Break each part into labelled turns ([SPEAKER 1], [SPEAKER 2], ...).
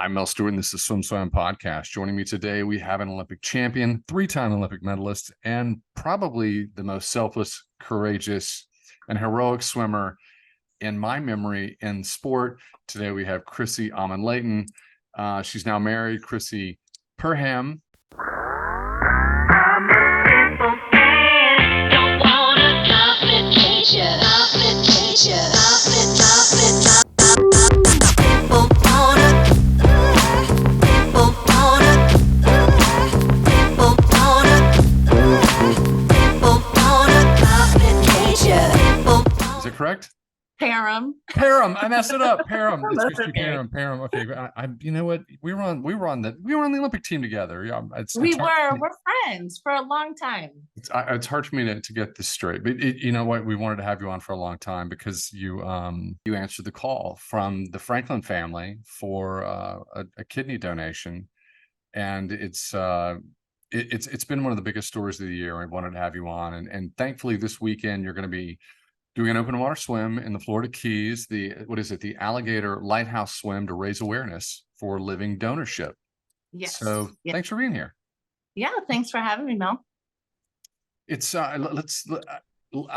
[SPEAKER 1] I'm Mel Stewart, and this is SwimSwam podcast. Joining me today, we have an Olympic champion, three-time Olympic medalist, and probably the most selfless, courageous, and heroic swimmer in my memory in sport. Today, we have Crissy Layton. She's now married, Crissy Perham. Is it correct?
[SPEAKER 2] Perham.
[SPEAKER 1] I messed it up. Perham. It's Crissy Perham. Perham. Okay. You know what? We were on the Olympic team together. Yeah.
[SPEAKER 2] We're friends for a long time.
[SPEAKER 1] It's hard for me to get this straight, but you know what? We wanted to have you on for a long time because you answered the call from the Franklin family for a kidney donation, and it's been one of the biggest stories of the year. I wanted to have you on, and thankfully this weekend you're going to be doing an open water swim in the Florida Keys, the Alligator Lighthouse swim to raise awareness for living donorship.
[SPEAKER 2] Yes.
[SPEAKER 1] So thanks for being here.
[SPEAKER 2] Yeah, thanks for having me, Mel.
[SPEAKER 1] It's I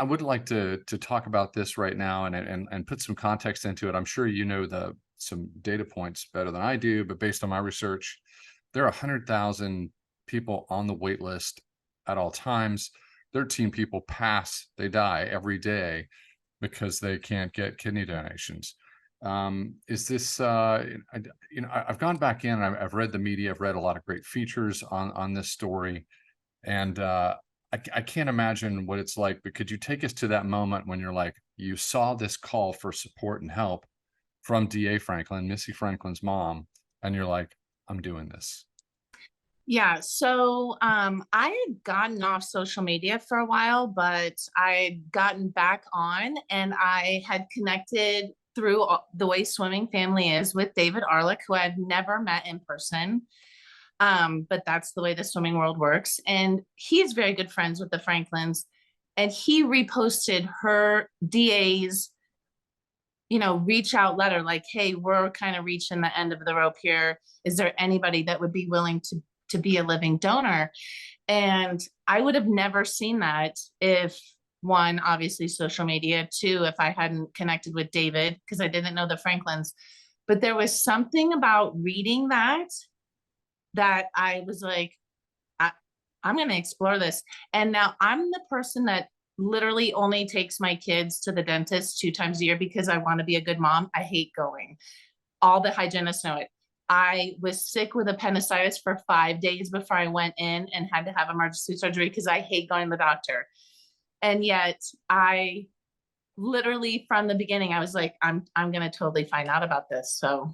[SPEAKER 1] would like to talk about this right now and put some context into it. I'm sure you know some data points better than I do, but based on my research, there are 100,000 people on the wait list at all times. 13 people they die every day because they can't get kidney donations. Is this, I've gone back in, I've read the media, I've read a lot of great features on this story, and I can't imagine what it's like, but could you take us to that moment when you saw this call for support and help from DA Franklin, Missy Franklin's mom, and you're like, I'm doing this?
[SPEAKER 2] Yeah, so I had gotten off social media for a while, but I'd gotten back on, and I had connected through the way swimming family is with David Arlick, who I've never met in person. But that's the way the swimming world works. And he's very good friends with the Franklins, and he reposted her DA's, reach out letter, like, hey, we're kind of reaching the end of the rope here. Is there anybody that would be willing to be a living donor? And I would have never seen that if, one, obviously social media, two, if I hadn't connected with David, because I didn't know the Franklins. But there was something about reading that I was like, I'm going to explore this. And now I'm the person that literally only takes my kids to the dentist 2 times a year because I want to be a good mom. I hate going. All the hygienists know it. I was sick with appendicitis for 5 days before I went in and had to have emergency surgery because I hate going to the doctor. And yet I literally, from the beginning, I was like, I'm going to totally find out about this. So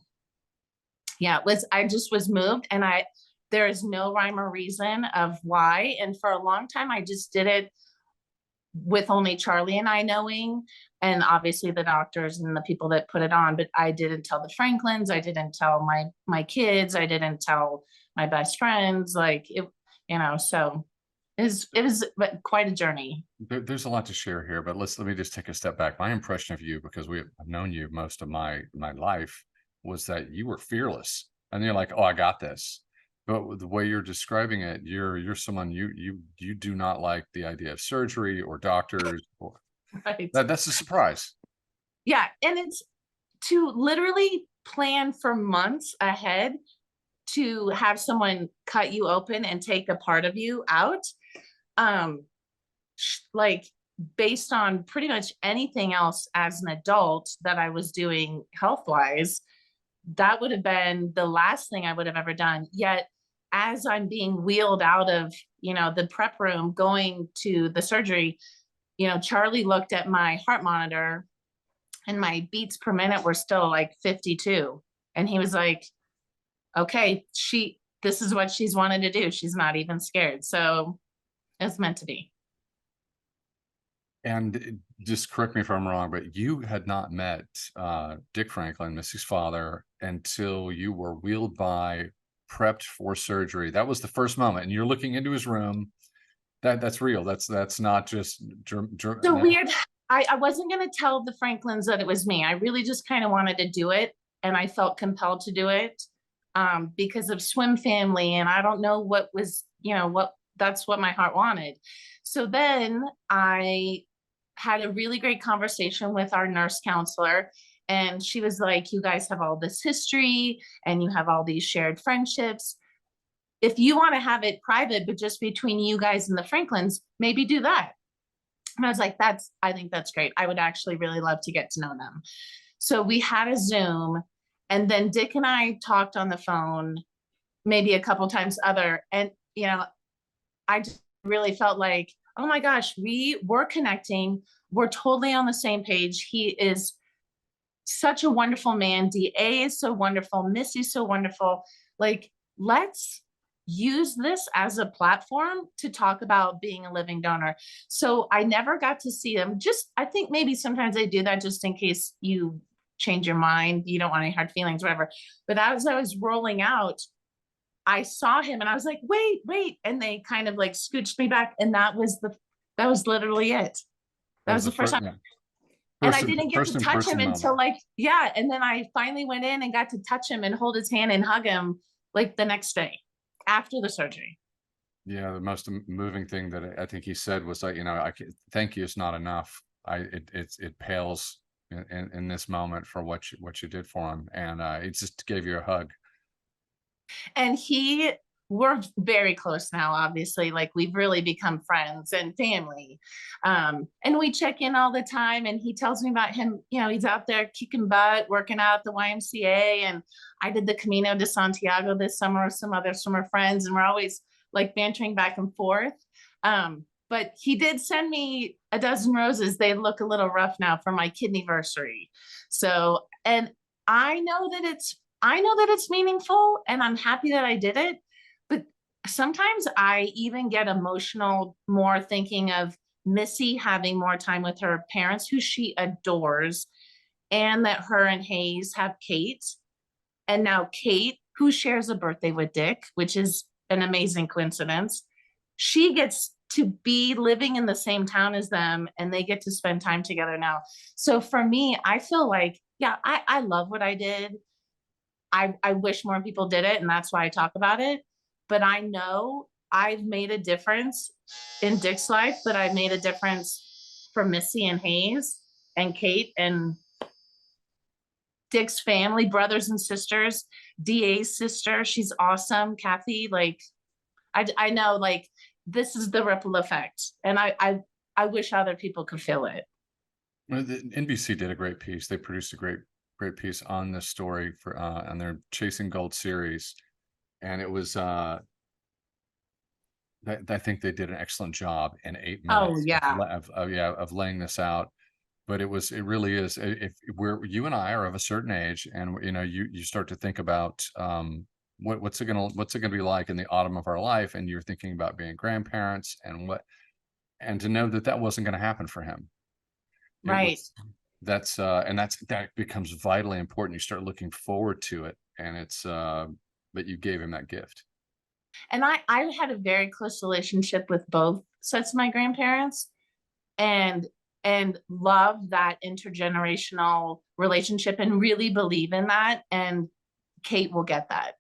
[SPEAKER 2] yeah, I just was moved, and there is no rhyme or reason of why. And for a long time, I just did it with only Charlie and I knowing, and obviously the doctors and the people that put it on, but I didn't tell the Franklins. I didn't tell my kids. I didn't tell my best friends, so it was quite a journey.
[SPEAKER 1] There's a lot to share here, but let me just take a step back. My impression of you, because I've known you most of my life, was that you were fearless, and you're like, oh, I got this. But the way you're describing it, you're someone, you do not like the idea of surgery or doctors. Right. That's a surprise.
[SPEAKER 2] Yeah. And it's to literally plan for months ahead to have someone cut you open and take a part of you out. Like, based on pretty much anything else as an adult that I was doing health-wise, that would have been the last thing I would have ever done. Yet, as I'm being wheeled out of, the prep room, going to the surgery, Charlie looked at my heart monitor, and my beats per minute were still like 52. And he was like, okay, this is what she's wanted to do. She's not even scared. So it's meant to be.
[SPEAKER 1] And just correct me if I'm wrong, but you had not met Dick Franklin, Missy's father, until you were wheeled by, prepped for surgery. That was the first moment, and you're looking into his room. That's real. That's not just
[SPEAKER 2] so weird. I wasn't going to tell the Franklins that it was me. I really just kind of wanted to do it, and I felt compelled to do it. because of Swim Family. And I don't know what was, that's what my heart wanted. So then I had a really great conversation with our nurse counselor. And she was like, you guys have all this history and you have all these shared friendships. If you want to have it private, but just between you guys and the Franklins, maybe do that. And I was like, I think that's great. I would actually really love to get to know them. So we had a Zoom, and then Dick and I talked on the phone maybe a couple times other. And, I just really felt like, oh my gosh, we were connecting. We're totally on the same page. He is such a wonderful man. DA is so wonderful. Missy's so wonderful. Like, let's use this as a platform to talk about being a living donor. So I never got to see them. I think maybe sometimes they do that just in case you change your mind, you don't want any hard feelings, whatever. But as I was rolling out, I saw him and I was like, wait. And they kind of like scooched me back. And that was literally it. That was the first time.
[SPEAKER 1] Yeah.
[SPEAKER 2] And I didn't get to touch him until and then I finally went in and got to touch him and hold his hand and hug him like the next day after the surgery.
[SPEAKER 1] Yeah, the most moving thing that I think he said was like, thank you is not enough. It pales in this moment for what you did for him, and it just gave you a hug.
[SPEAKER 2] And we're very close now, obviously, like we've really become friends and family. And we check in all the time, and he tells me about him, he's out there kicking butt, working out at the YMCA. And I did the Camino de Santiago this summer with some other swimmer friends, and we're always like bantering back and forth. But he did send me a dozen roses. They look a little rough now for my kidneyversary. So, and I know that it's meaningful, and I'm happy that I did it. But sometimes I even get emotional more thinking of Missy having more time with her parents, who she adores, and that her and Hayes have Kate. And now Kate, who shares a birthday with Dick, which is an amazing coincidence, she gets to be living in the same town as them, and they get to spend time together now. So for me, I feel like, I love what I did. I wish more people did it, and that's why I talk about it. But I know I've made a difference in Dick's life, but I've made a difference for Missy and Hayes and Kate and Dick's family, brothers and sisters. DA's sister, she's awesome. Kathy, like, I know, like, this is the ripple effect, and I wish other people could feel it.
[SPEAKER 1] Well, the NBC did a great piece. They produced a great piece on this story for on their Chasing Gold series, and it was I think they did an excellent job in 8 minutes of laying this out. But it really is, if you and I are of a certain age, and you start to think about what's it gonna be like in the autumn of our life, and you're thinking about being grandparents, and to know that wasn't going to happen for him.
[SPEAKER 2] Right.
[SPEAKER 1] That becomes vitally important. You start looking forward to it, and it's but you gave him that gift.
[SPEAKER 2] And I had a very close relationship with both sets of my grandparents, and love that intergenerational relationship and really believe in that. And Kate will get that.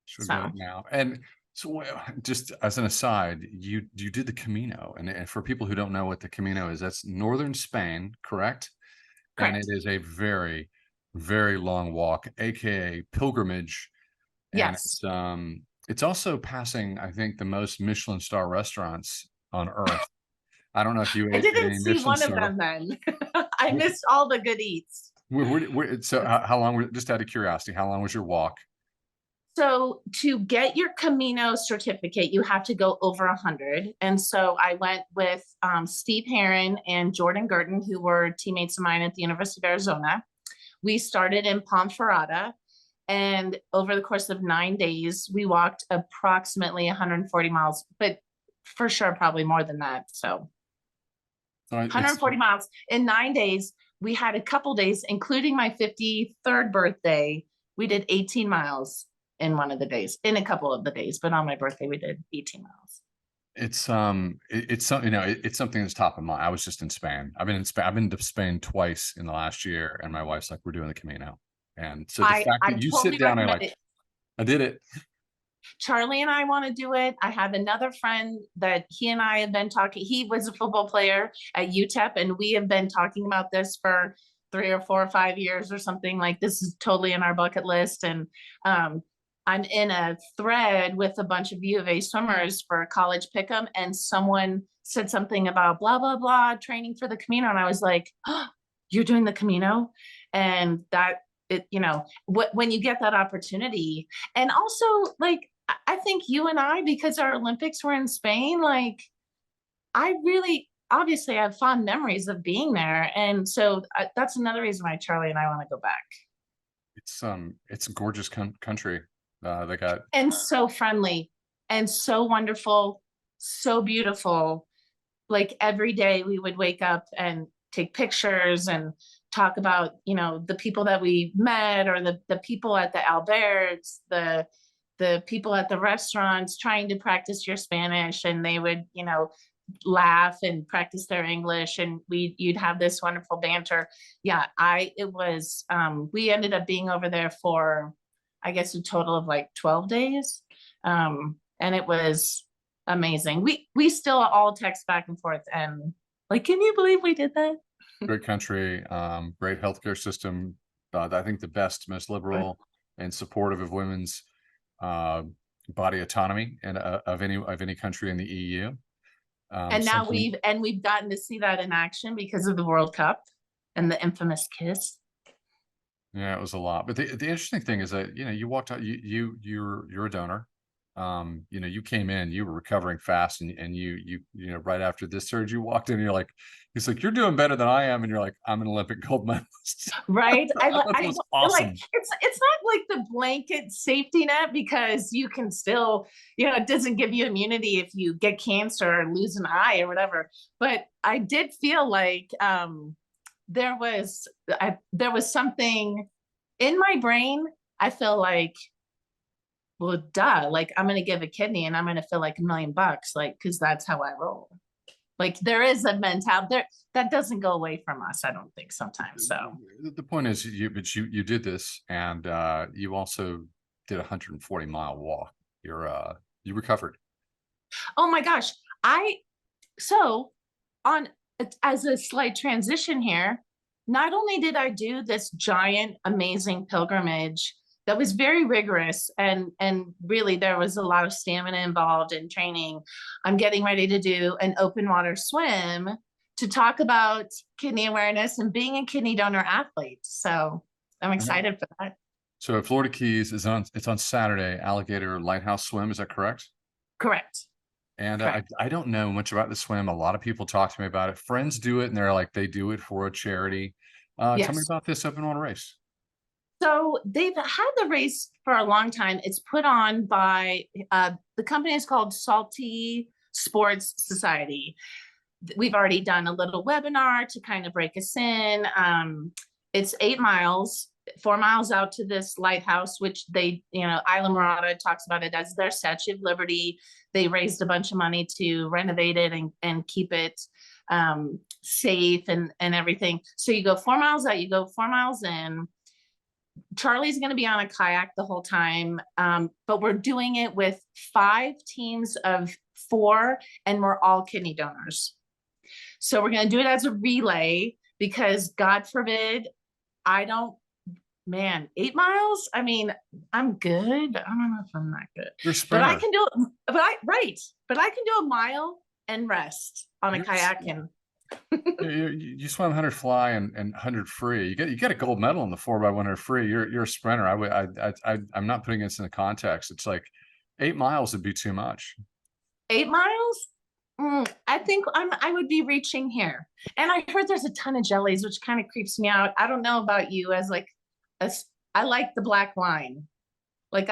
[SPEAKER 1] Should go now. And so, just as an aside, you did the Camino, and for people who don't know what the Camino is, that's northern Spain, correct?
[SPEAKER 2] Correct.
[SPEAKER 1] And it is a very, very long walk, aka pilgrimage. And
[SPEAKER 2] Yes.
[SPEAKER 1] it's also passing, I think, the most Michelin star restaurants on earth. I don't know if you
[SPEAKER 2] I
[SPEAKER 1] ate
[SPEAKER 2] didn't
[SPEAKER 1] any
[SPEAKER 2] see
[SPEAKER 1] Michelin
[SPEAKER 2] one of them then. I missed all the good eats.
[SPEAKER 1] So how long, just out of curiosity, how long was your walk?
[SPEAKER 2] So to get your Camino certificate, you have to go over 100. And so I went with Steve Herron and Jordan Gurton, who were teammates of mine at the University of Arizona. We started in Ponferrada, and over the course of 9 days, we walked approximately 140 miles, but for sure, probably more than that. So 140 miles in 9 days. We had a couple days, including my 53rd birthday. We did 18 miles in one of the days, in a couple of the days, but on my birthday, we did 18 miles.
[SPEAKER 1] It's something, it's something that's top of mind. I was just in Spain. I've been to Spain twice in the last year, and my wife's like, we're doing the Camino. And so the fact
[SPEAKER 2] I
[SPEAKER 1] that you sit
[SPEAKER 2] totally
[SPEAKER 1] down and
[SPEAKER 2] recommend
[SPEAKER 1] like,
[SPEAKER 2] it.
[SPEAKER 1] I did it.
[SPEAKER 2] Charlie and I want to do it. I have another friend that he and I have been talking. He was a football player at UTEP, and we have been talking about this for 3 or 4 or 5 years or something. Like, this is totally in our bucket list. And um, I'm in a thread with a bunch of U of A swimmers for college pick'em, and someone said something about blah blah blah training for the Camino, and I was like, oh, "You're doing the Camino," and that it, when you get that opportunity, and also like I think you and I, because our Olympics were in Spain, like I really obviously have fond memories of being there. And so that's another reason why Charlie and I want to go back.
[SPEAKER 1] It's a gorgeous country. They got
[SPEAKER 2] And so friendly and so wonderful, so beautiful. Like every day we would wake up and take pictures and talk about, the people that we met, or the people at the Alberts, the people at the restaurants trying to practice your Spanish, and they would, laugh and practice their English, and you'd have this wonderful banter. Yeah, we ended up being over there for, I guess, a total of like 12 days. And it was amazing. We still all text back and forth and like, can you believe we did that?
[SPEAKER 1] great country, great healthcare system. I think the best, most liberal and supportive of women's body autonomy and of any country in the EU.
[SPEAKER 2] And now
[SPEAKER 1] Something,
[SPEAKER 2] we've gotten to see that in action because of the World Cup and the infamous kiss.
[SPEAKER 1] yeah, it was a lot. But the interesting thing is that you walked out, you're a donor. You came in, you were recovering fast, and you right after this surge, you walked in, and he's like, you're doing better than I am, and you're like, I'm an Olympic gold medalist.
[SPEAKER 2] Right.
[SPEAKER 1] I thought that was awesome.
[SPEAKER 2] Like it's not like the blanket safety net, because you can still, it doesn't give you immunity if you get cancer or lose an eye or whatever. But I did feel like there was something in my brain. I feel like, well, duh, like I'm going to give a kidney and I'm going to feel like $1 million, like, because that's how I roll. Like there is a mentality there that doesn't go away from us, I don't think, sometimes. So
[SPEAKER 1] the point is, you did this, and you also did a 140-mile walk. You recovered.
[SPEAKER 2] oh my gosh, so on as a slight transition here, not only did I do this giant amazing pilgrimage that was very rigorous, and really there was a lot of stamina involved in training, I'm getting ready to do an open water swim to talk about kidney awareness and being a kidney donor athlete. So I'm excited for that.
[SPEAKER 1] So Florida Keys it's on Saturday, Alligator Lighthouse swim. Is that correct?
[SPEAKER 2] Correct.
[SPEAKER 1] And
[SPEAKER 2] Correct.
[SPEAKER 1] I don't know much about the swim. A lot of people talk to me about it. Friends do it, and they're like, they do it for a charity. Tell me
[SPEAKER 2] Yes.
[SPEAKER 1] about this open water race.
[SPEAKER 2] So they've had the race for a long time. It's put on by the company is called Salty Sports Society. We've already done a little webinar to kind of break us in. It's 8 miles, 4 miles out to this lighthouse, which they, Isla Morada talks about it as their Statue of Liberty. They raised a bunch of money to renovate it and keep it safe and everything. So you go 4 miles out, you go 4 miles in. Charlie's going to be on a kayak the whole time, but we're doing it with 5 teams of 4, and we're all kidney donors. So we're going to do it as a relay, because God forbid, 8 miles. I mean, I'm good. I don't know if I'm that good,
[SPEAKER 1] You're a
[SPEAKER 2] but I
[SPEAKER 1] sprinter.
[SPEAKER 2] can do it. But I can do a mile and rest on a kayak. And
[SPEAKER 1] You swam 100 fly and 100 free. You get a gold medal in the 4x100 free. You're a sprinter. I'm not putting this in the context. It's like 8 miles would be too much.
[SPEAKER 2] 8 miles. I think I would be reaching here. And I heard there's a ton of jellies, which kind of creeps me out. I don't know about you, I like the black wine. Like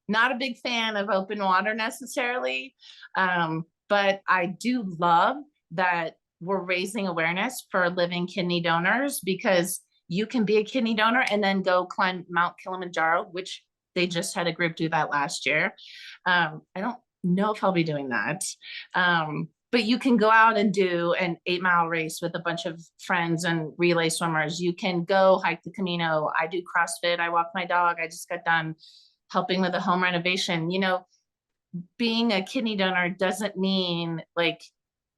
[SPEAKER 2] not a big fan of open water necessarily. But I do love that we're raising awareness for living kidney donors, because you can be a kidney donor and then go climb Mount Kilimanjaro, which they just had a group do that last year. I don't know if I'll be doing that. but you can go out and do an 8-mile race with a bunch of friends and relay swimmers. You can go hike the Camino. I do CrossFit. I walk my dog. I just got done helping with a home renovation. You know, being a kidney donor doesn't mean like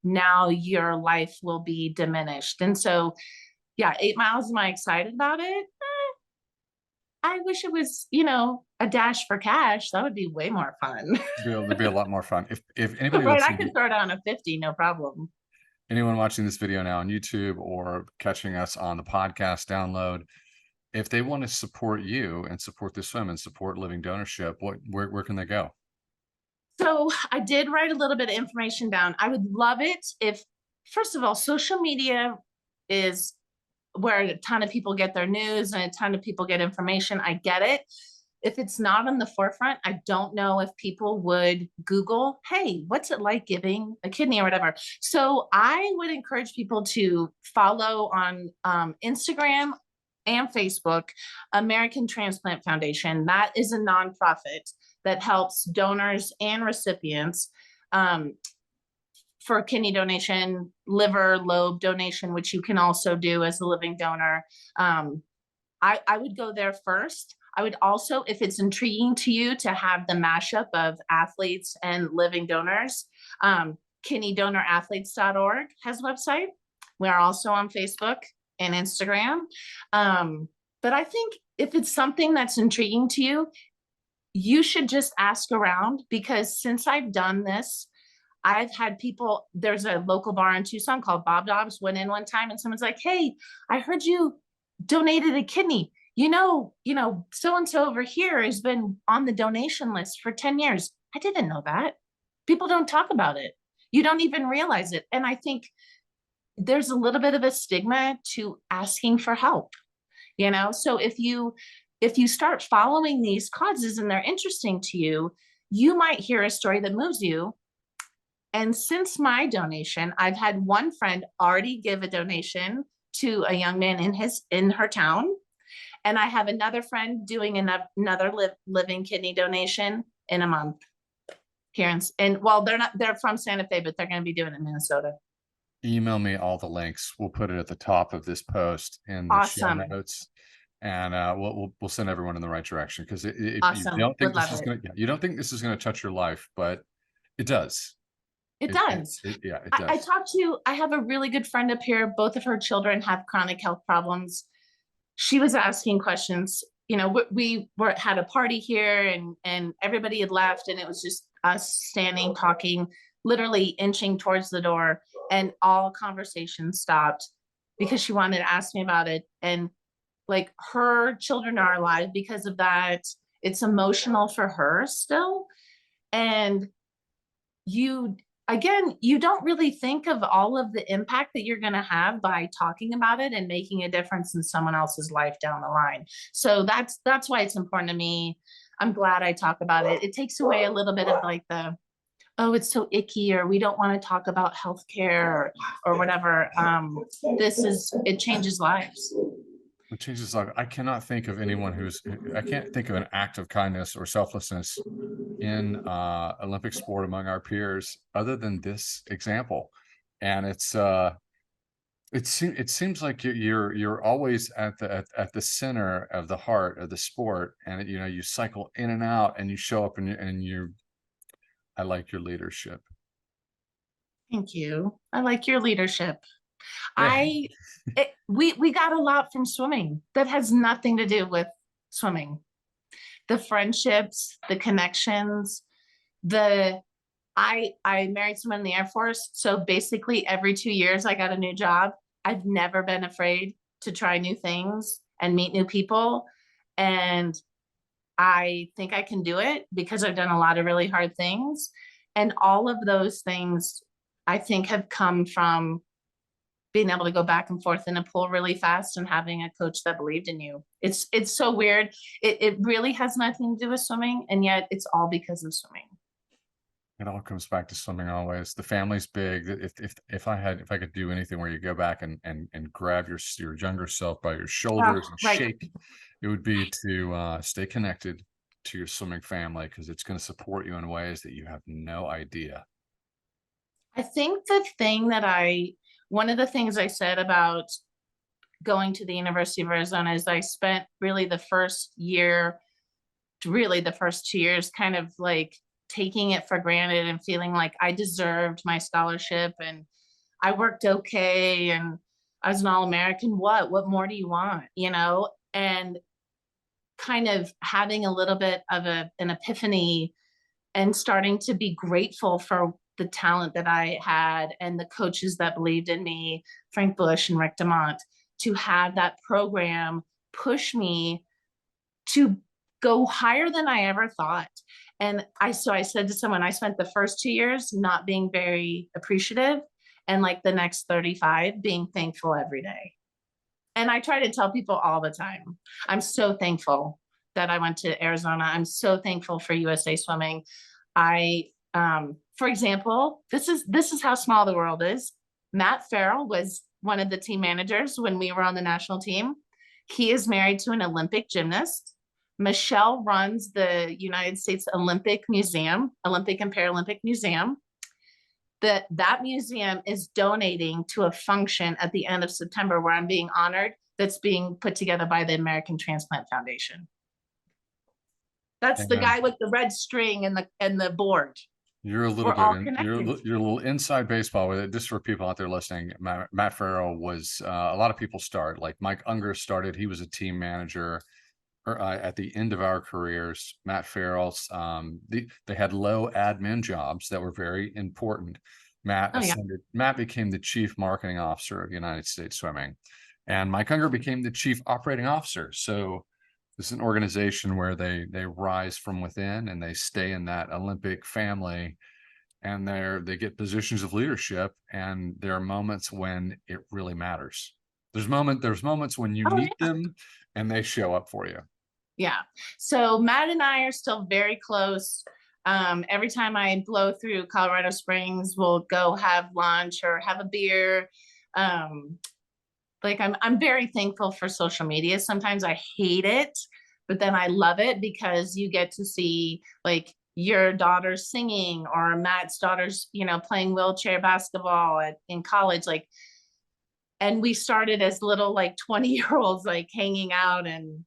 [SPEAKER 2] now your life will be diminished. And so, yeah, 8 miles, am I excited about it? I wish it was, you know, a dash for cash. That would be way more fun.
[SPEAKER 1] It'd be a lot more fun. If anybody
[SPEAKER 2] Right, I
[SPEAKER 1] listening,
[SPEAKER 2] could throw down a 50, no problem.
[SPEAKER 1] anyone watching this video now on YouTube or catching us on the podcast download, if they want to support you and support the swim and support living donorship, where can they go?
[SPEAKER 2] So I did write a little bit of information down. I would love it if, first of all, social media is where a ton of people get their news and a ton of people get information. I get it. If it's not on the forefront, I don't know if people would Google, hey, what's it like giving a kidney or whatever. So I would encourage people to follow on Instagram and Facebook, American Transplant Foundation. That is a nonprofit that helps donors and recipients for kidney donation, liver lobe donation, which you can also do as a living donor. I would go there first. I would also, if it's intriguing to you, to have the mashup of athletes and living donors. KidneyDonorAthletes.org has a website. We are also on Facebook and Instagram. But I think if it's something that's intriguing to you, you should just ask around, because since I've done this, I've had people, there's a local bar in Tucson called Bob Dobbs, went in one time and someone's like, hey, I heard you donated a kidney. You know, so-and-so over here has been on the donation list for 10 years. I didn't know that. People don't talk about it. You don't even realize it. And I think there's a little bit of a stigma to asking for help, you know? So if you start following these causes and they're interesting to you, you might hear a story that moves you. And since my donation, I've had one friend already give a donation to a young man in her town. And I have another friend doing another living kidney donation in a month here. And well, they're from Santa Fe, but they're going to be doing it in Minnesota.
[SPEAKER 1] Email me all the links. We'll put it at the top of this post in the show
[SPEAKER 2] Awesome.
[SPEAKER 1] notes, and we'll send everyone in the right direction, because
[SPEAKER 2] Awesome.
[SPEAKER 1] you don't think
[SPEAKER 2] Would
[SPEAKER 1] this
[SPEAKER 2] love
[SPEAKER 1] is
[SPEAKER 2] it.
[SPEAKER 1] going to, you don't think this is going to touch your life, but it does.
[SPEAKER 2] It does.
[SPEAKER 1] Yeah, it
[SPEAKER 2] I
[SPEAKER 1] does.
[SPEAKER 2] I have a really good friend up here. Both of her children have chronic health problems. She was asking questions. You know, we had a party here and everybody had left, and it was just us standing, talking, literally inching towards the door, and all conversation stopped because she wanted to ask me about it. And like, her children are alive because of that. It's emotional for her still. And you don't really think of all of the impact that you're going to have by talking about it and making a difference in someone else's life down the line. So that's why it's important to me. I'm glad I talk about it. It takes away a little bit of like the, oh, it's so icky, or we don't want to talk about healthcare or whatever. It changes lives.
[SPEAKER 1] It changes life. I cannot think of anyone I can't think of an act of kindness or selflessness in Olympic sport among our peers other than this example. And it seems like you're always at the center of the heart of the sport, and you cycle in and out, and you show up, and I like your leadership.
[SPEAKER 2] Thank you. I like your leadership.
[SPEAKER 1] Yeah.
[SPEAKER 2] We got a lot from swimming that has nothing to do with swimming. The friendships, the connections, I married someone in the Air Force. So basically every 2 years I got a new job. I've never been afraid to try new things and meet new people. And I think I can do it because I've done a lot of really hard things. And all of those things I think have come from being able to go back and forth in a pool really fast and having a coach that believed in you. It's so weird. It really has nothing to do with swimming, and yet it's all because of swimming.
[SPEAKER 1] It all comes back to swimming always. The family's big. If I could do anything where you go back and grab your younger self by your shoulders and
[SPEAKER 2] Right.
[SPEAKER 1] shake, it would be to stay connected to your swimming family, because it's going to support you in ways that you have no idea.
[SPEAKER 2] I think one of the things I said about going to the University of Arizona is I spent really the first 2 years kind of like taking it for granted and feeling like I deserved my scholarship and I worked okay and I was an All-American. What more do you want? And kind of having a little bit of an epiphany and starting to be grateful for the talent that I had and the coaches that believed in me, Frank Bush and Rick DeMont, to have that program push me to go higher than I ever thought. And I said to someone, I spent the first 2 years not being very appreciative, and like the next 35 being thankful every day. And I try to tell people all the time, I'm so thankful that I went to Arizona. I'm so thankful for USA Swimming. For example, this is how small the world is. Matt Farrell was one of the team managers when we were on the national team. He is married to an Olympic gymnast. Michelle runs the United States Olympic Museum, Olympic and Paralympic Museum. That museum is donating to a function at the end of September where I'm being honored, that's being put together by the American Transplant Foundation. That's the guy with the red string and the board.
[SPEAKER 1] You're a little you're a little inside baseball with it. Just for people out there listening, Matt Farrell was a lot of people start, like Mike Unger started. He was a team manager at the end of our careers. Matt Farrell's they had low admin jobs that were very important. Matt became the chief marketing officer of United States Swimming, and Mike Unger became the chief operating officer. So this is an organization where they rise from within and they stay in that Olympic family, and they get positions of leadership, and there are moments when it really matters. There's moments when you need them and they show up for you.
[SPEAKER 2] Yeah. So Matt and I are still very close. Every time I blow through Colorado Springs, we'll go have lunch or have a beer. Like I'm very thankful for social media. Sometimes I hate it, but then I love it because you get to see like your daughter singing or Matt's daughter's, playing wheelchair basketball in college. Like, and we started as little like 20-year-olds, like hanging out and,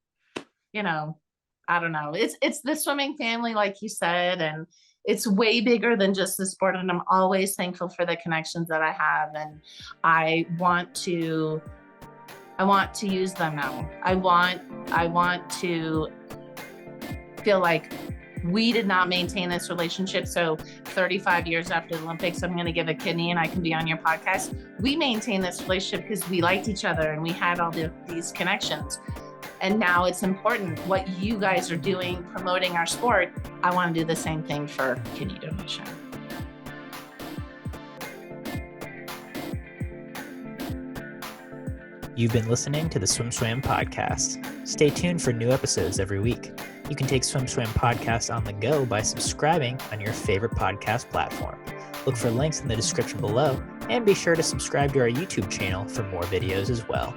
[SPEAKER 2] I don't know. It's the swimming family, like you said, and it's way bigger than just the sport. And I'm always thankful for the connections that I have. And I want to use them now. I want to feel like we did not maintain this relationship. So 35 years after the Olympics, I'm going to give a kidney and I can be on your podcast. We maintained this relationship because we liked each other and we had all these connections. And now it's important what you guys are doing, promoting our sport. I want to do the same thing for kidney donation.
[SPEAKER 3] You've been listening to the SwimSwam podcast. Stay tuned for new episodes every week. You can take SwimSwam podcast on the go by subscribing on your favorite podcast platform. Look for links in the description below, and be sure to subscribe to our YouTube channel for more videos as well.